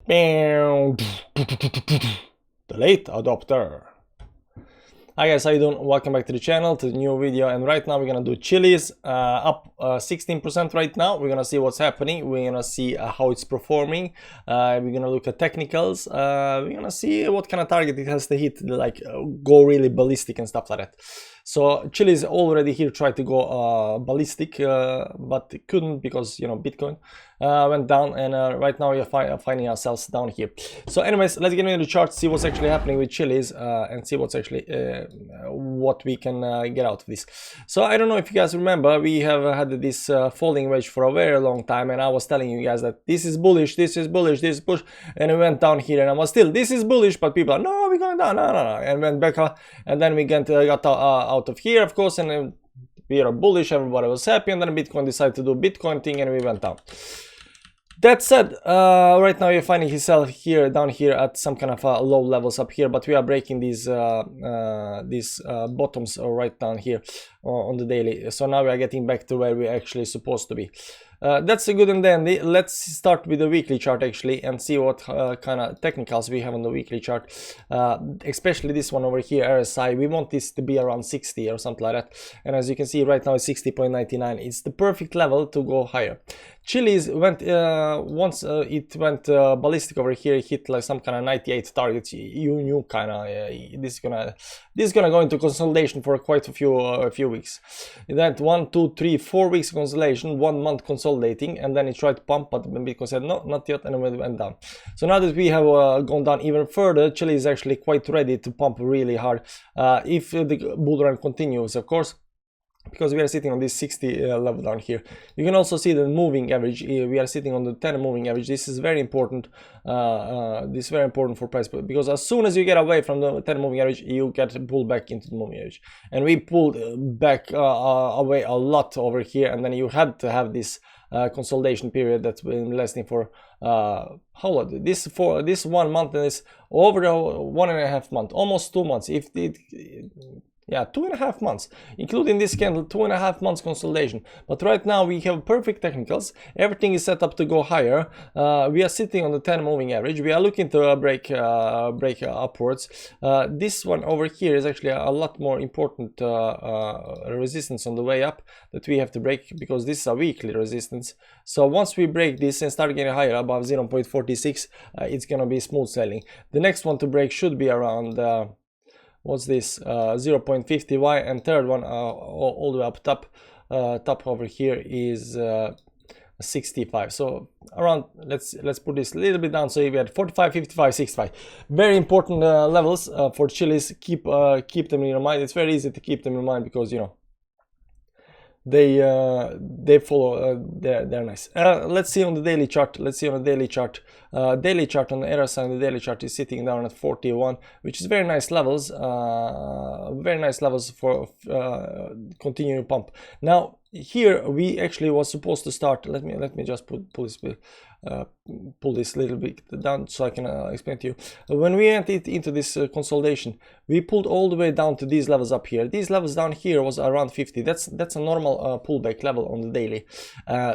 The late adopter. Hi guys, how you doing? Welcome back to the channel, to the new video. And right now we're gonna do Chiliz up 16% right now. We're gonna see what's happening. We're gonna see how it's performing. We're gonna look at technicals. We're gonna see what kind of target it has to hit, like go really ballistic and stuff like that. So Chiliz already here tried to go ballistic, but it couldn't because, you know, Bitcoin went down, and right now we're finding ourselves down here. So anyways, let's get into the chart, see what's actually happening with Chiliz, and see what's actually what we can get out of this. So I don't know if you guys remember, we have had this falling wedge for a very long time, and I was telling you guys that this is bullish, this is bullish, this is bullish, and we went down here, and I was still, this is bullish, but people are, no, we're going down, no, and went back, and then we got out of here, of course, and then we are bullish, everybody was happy, and then Bitcoin decided to do Bitcoin thing, and we went down. That said, right now you're finding yourself here, down here at some kind of low levels up here, but we are breaking these bottoms right down here on the daily. So now we are getting back to where we're actually supposed to be. That's a good and dandy. Let's start with the weekly chart actually and see what kind of technicals we have on the weekly chart, especially this one over here, RSI. We want this to be around 60 or something like that, and as you can see right now it's 60.99. It's the perfect level to go higher. Chiliz went once it went ballistic over here, hit like some kind of 98 targets. You knew kind of this is gonna go into consolidation for quite a few weeks. That 1, 2, 3, 4 weeks consolidation, 1 month consolidating, and then it tried to pump, but Bitcoin said no, not yet, and then it went down. So now that we have gone down even further, Chiliz is actually quite ready to pump really hard if the bull run continues, of course, because we are sitting on this 60 level down here. You can also see the moving average. We are sitting on the 10 moving average. This is very important. This is very important for price, because as soon as you get away from the 10 moving average, you get pulled back into the moving average, and we pulled back away a lot over here, and then you had to have this consolidation period that's been lasting for how long? This 1 month, and it's over the 1.5 months, almost 2 months. If it yeah, 2.5 months, including this candle, 2.5 months consolidation. But right now we have perfect technicals. Everything is set up to go higher. We are sitting on the 10 moving average. We are looking to break upwards. This one over here is actually a lot more important resistance on the way up that we have to break, because this is a weekly resistance. So once we break this and start getting higher above 0.46, it's gonna be smooth sailing. The next one to break should be around what's this, 0.50y, and third one all the way up top over here is 65. So around, let's put this a little bit down, so we had 45, 55, 65. Very important levels for Chiliz. Keep them in your mind. It's very easy to keep them in mind because, you know, they follow, they're nice. Let's see on the daily chart. Daily chart on the RSI on the daily chart is sitting down at 41, which is very nice levels. Very nice levels for continuing pump. Now here we actually was supposed to start. Let me just pull this a little bit down so I can explain to you. When we entered into this consolidation, we pulled all the way down to these levels up here. These levels down here was around 50. That's a normal pullback level on the daily.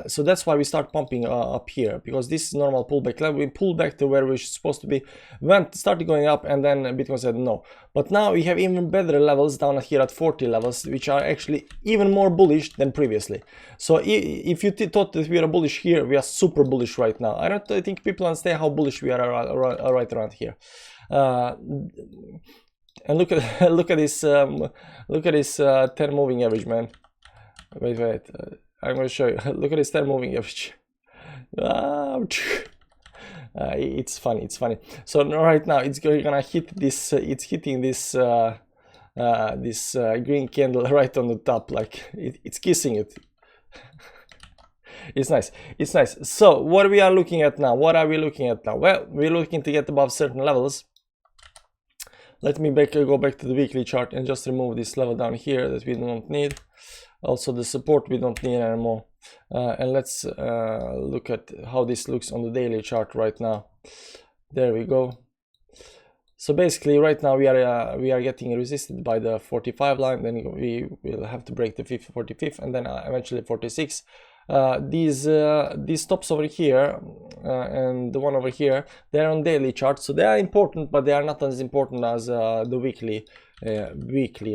So that's why we start pumping up here, because this is normal pullback level. We pulled back to where we're supposed to be, started going up, and then Bitcoin said no. But now we have even better levels down here at 40 levels, which are actually even more bullish than previously. So if you thought that we are bullish here, we are super bullish right now. I think people understand how bullish we are right around here. And look at this 10 moving average, man. Wait, I'm going to show you. Look at this 10 moving average. It's funny. So right now it's gonna hit this. It's hitting this green candle right on the top, like it's kissing it. It's nice. So what we are looking at now? Well, we're looking to get above certain levels. Let me go back to the weekly chart and just remove this level down here that we don't need. Also the support we don't need anymore. And let's look at how this looks on the daily chart right now. There we go. So basically right now we are getting resisted by the 45 line, then we will have to break the 45th, and then eventually 46. these tops over here and the one over here, they're on daily chart, so they are important, but they are not as important as the weekly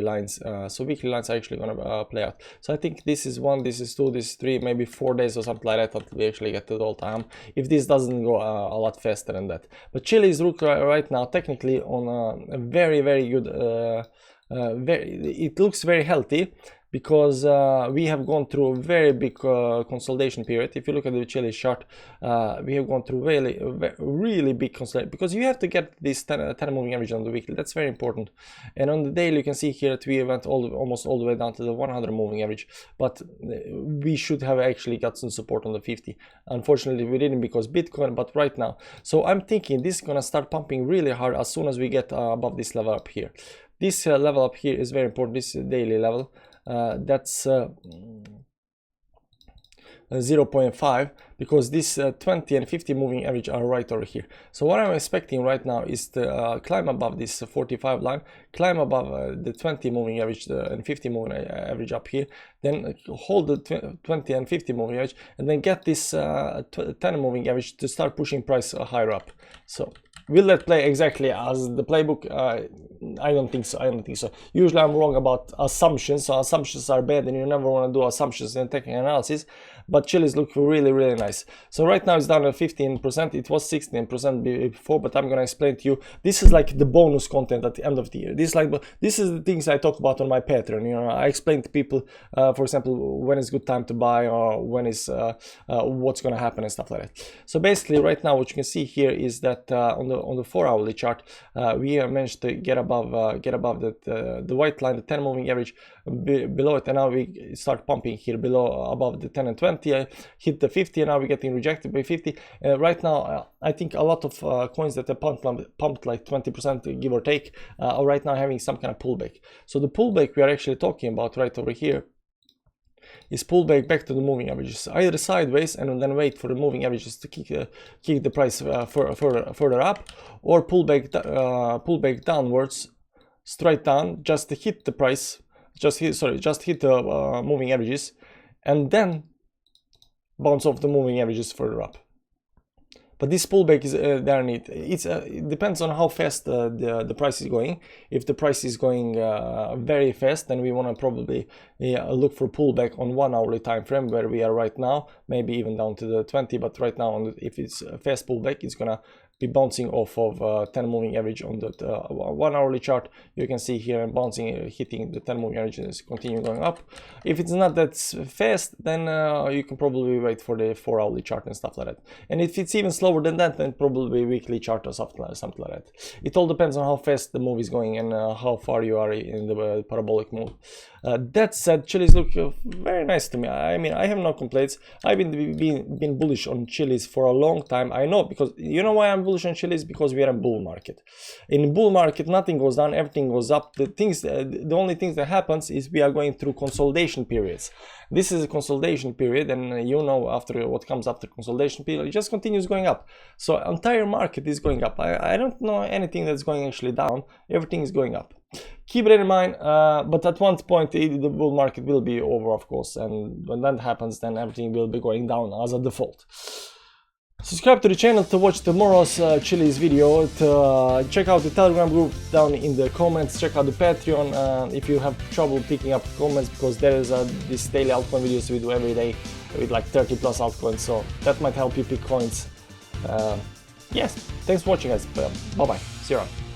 lines. So weekly lines are actually gonna play out. So I think this is 1, this is 2, this is 3, maybe 4 days or something like that until we actually get to the all-time, if this doesn't go a lot faster than that. But Chiliz look right now technically on a very good, it looks very healthy, because we have gone through a very big consolidation period. If you look at the Chiliz chart, we have gone through really big consolidation, because you have to get this 10 moving average on the weekly. That's very important. And on the daily, you can see here that we went almost all the way down to the 100 moving average, but we should have actually got some support on the 50. Unfortunately, we didn't, because Bitcoin. But right now, so I'm thinking this is gonna start pumping really hard as soon as we get above this level up here. This level up here is very important. This daily level. That's 0.5, because this 20 and 50 moving average are right over here. So what I'm expecting right now is to climb above this 45 line, climb above the 20 moving average and 50 moving average up here, then hold the 20 and 50 moving average, and then get this 10 moving average to start pushing price higher up. So will that play exactly as the playbook? I don't think so. Usually I'm wrong about assumptions, so assumptions are bad, and you never want to do assumptions in technical analysis. But Chiliz look really nice. So right now it's down to 15%. It was 16% before, but I'm gonna explain to you. This is like the bonus content at the end of the year. This is the things I talk about on my Patreon. You know, I explain to people, for example, when is good time to buy, or when is what's gonna happen and stuff like that. So basically, right now, what you can see here is that on the 4-hourly chart, we have managed to get above the white line, the 10 moving average below it, and now we start pumping here above the 10 and 20. Hit the 50, and now we're getting rejected by 50. Right now, I think a lot of coins that are pumped like 20%, give or take, are right now having some kind of pullback. So the pullback we are actually talking about right over here is pullback back to the moving averages, either sideways and then wait for the moving averages to kick the price further up, or pullback downwards, straight down, just to hit the price, just hit the moving averages, and then bounce off the moving averages further up. But this pullback is there neat. It depends on how fast the price is going. If the price is going very fast, then we want to probably look for pullback on 1 hourly time frame, where we are right now, maybe even down to the 20. But right now, if it's a fast pullback, it's gonna be bouncing off of 10 moving average on the 1 hourly chart. You can see here, and bouncing, hitting the 10 moving averages, continue going up. If it's not that fast, then you can probably wait for the 4 hourly chart and stuff like that. And if it's even slower than that, then probably weekly chart or something like that. It all depends on how fast the move is going and how far you are in the parabolic move. That said, Chiliz look very nice to me. I mean, I have no complaints. I've been bullish on Chiliz for a long time. I know, because you know why I'm bullish on Chiliz? Because we are in bull market. In bull market, nothing goes down, everything goes up. The only things that happens is we are going through consolidation periods. This is a consolidation period, and you know, after what comes after consolidation period, it just continues going up. So entire market is going up. I don't know anything that's going actually down. Everything is going up. Keep it in mind, but at one point the bull market will be over, of course, and when that happens, then everything will be going down as a default. Subscribe to the channel to watch tomorrow's Chiliz video, to check out the Telegram group down in the comments, check out the Patreon if you have trouble picking up comments, because there is this daily altcoin videos we do every day with like 30 plus altcoins, so that might help you pick coins. Yes, thanks for watching, guys. Bye bye, see you around.